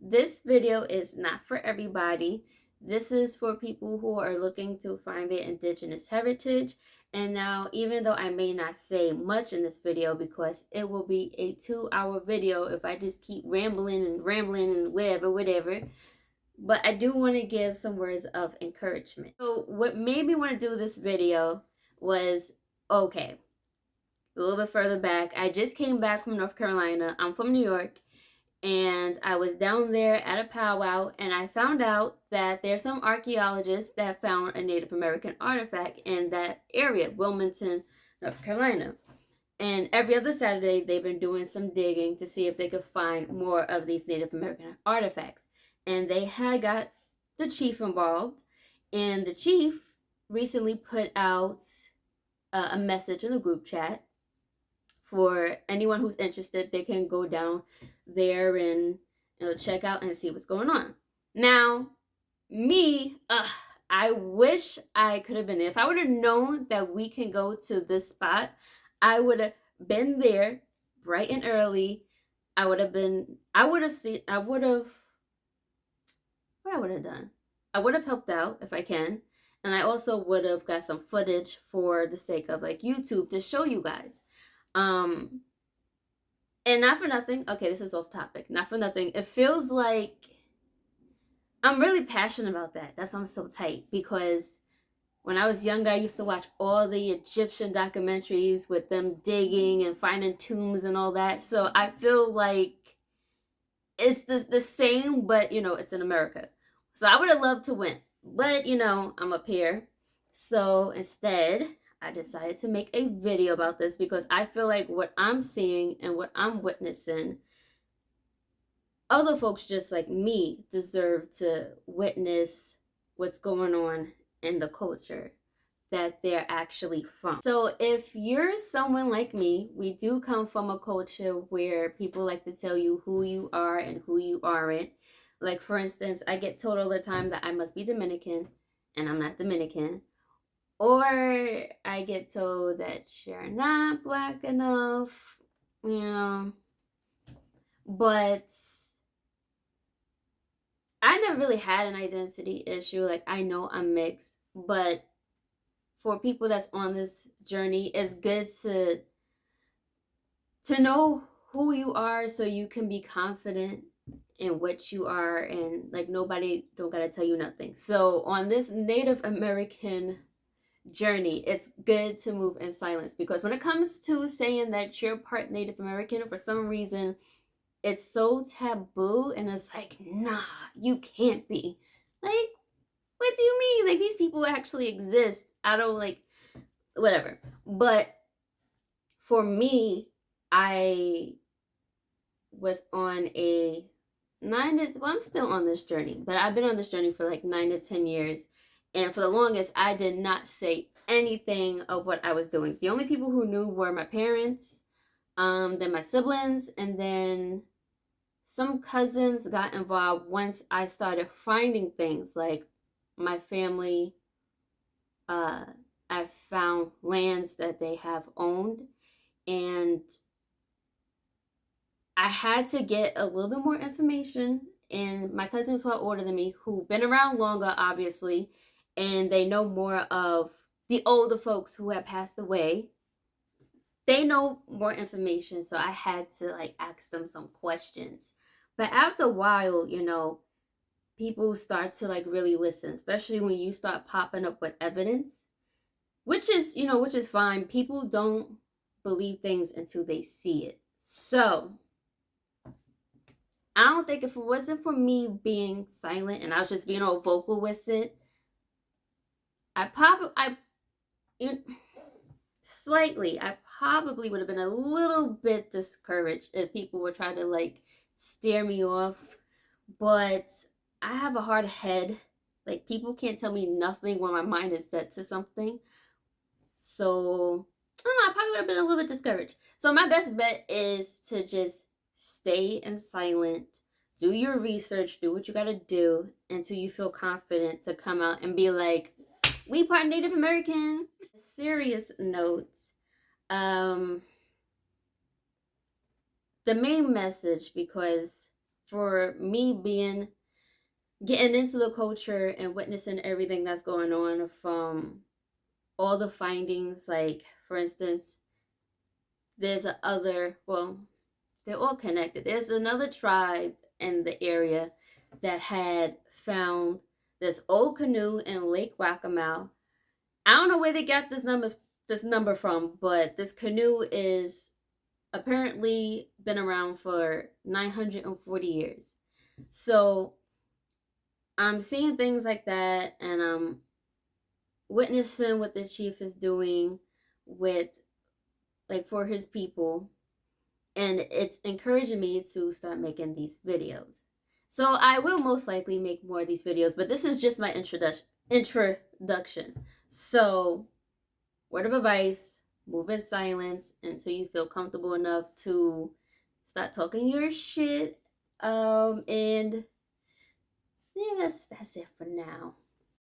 this video is not for everybody. This is for people who are looking to find their indigenous heritage. And now, even though I may not say much in this video because it will be a 2-hour video if I just keep rambling and whatever, but I do want to give some words of encouragement. So what made me want to do this video was, okay, a little bit further back, I just came back from North Carolina. I'm from New York, and I was down there at a powwow, and I found out that there's some archaeologists that found a Native American artifact in that area, Wilmington, North Carolina. And every other Saturday, they've been doing some digging to see if they could find more of these Native American artifacts. And they had got the chief involved, and the chief recently put out a message in the group chat for anyone who's interested. They can go down there and check out and see what's going on. Now, me, I wish I could have been there. If I would have known that we can go to this spot, I would have been there bright and early. What I would have done? I would have helped out if I can. And I also would have got some footage for the sake of like YouTube to show you guys. And not for nothing, okay, this is off topic. Not for nothing, it feels like I'm really passionate about that. That's why I'm so tight, because when I was younger, I used to watch all the Egyptian documentaries with them digging and finding tombs and all that. So I feel like it's the same, but it's in America. So I would have loved to win, but I'm up here. So instead, I decided to make a video about this because I feel like what I'm seeing and what I'm witnessing, other folks just like me deserve to witness what's going on in the culture that they're actually from. So if you're someone like me, we do come from a culture where people like to tell you who you are and who you aren't. Like, for instance, I get told all the time that I must be Dominican, and I'm not Dominican. Or I get told that you're not black enough, But I never really had an identity issue. Like, I know I'm mixed, but for people that's on this journey, it's good to know who you are so you can be confident in what you are, and like nobody don't gotta tell you nothing. So on this Native American journey, it's good to move in silence, because when it comes to saying that you're part Native American, for some reason it's so taboo, and it's like, nah, you can't be. Like, what do you mean? Like, these people actually exist. I don't like whatever. But for me, I was on a I'm still on this journey, but I've been on this journey for like 9 to 10 years. And for the longest, I did not say anything of what I was doing. The only people who knew were my parents, then my siblings, and then some cousins got involved once I started finding things. Like, my family, I found lands that they have owned, and I had to get a little bit more information. And my cousins who are older than me, who've been around longer, obviously, and they know more of the older folks who have passed away, they know more information. So I had to like ask them some questions. But after a while, people start to like really listen, especially when you start popping up with evidence, which is fine. People don't believe things until they see it. So I don't think, if it wasn't for me being silent and I was just being all vocal with it, I probably would have been a little bit discouraged if people were trying to like steer me off. But I have a hard head. Like, people can't tell me nothing when my mind is set to something. So I don't know, I probably would have been a little bit discouraged. So my best bet is to just stay in silent, do your research, do what you gotta do until you feel confident to come out and be like, we part Native American. Serious note, the main message, because for me getting into the culture and witnessing everything that's going on, from all the findings. Like, for instance, there's a other, well, they're all connected. There's another tribe in the area that had found this old canoe in Lake Wacomau. I don't know where they got this number from, but this canoe is apparently been around for 940 years. So I'm seeing things like that, and I'm witnessing what the chief is doing with, like, for his people, and it's encouraging me to start making these videos. So I will most likely make more of these videos, but this is just my introduction. So, word of advice, move in silence until you feel comfortable enough to start talking your shit. And yeah, that's it for now.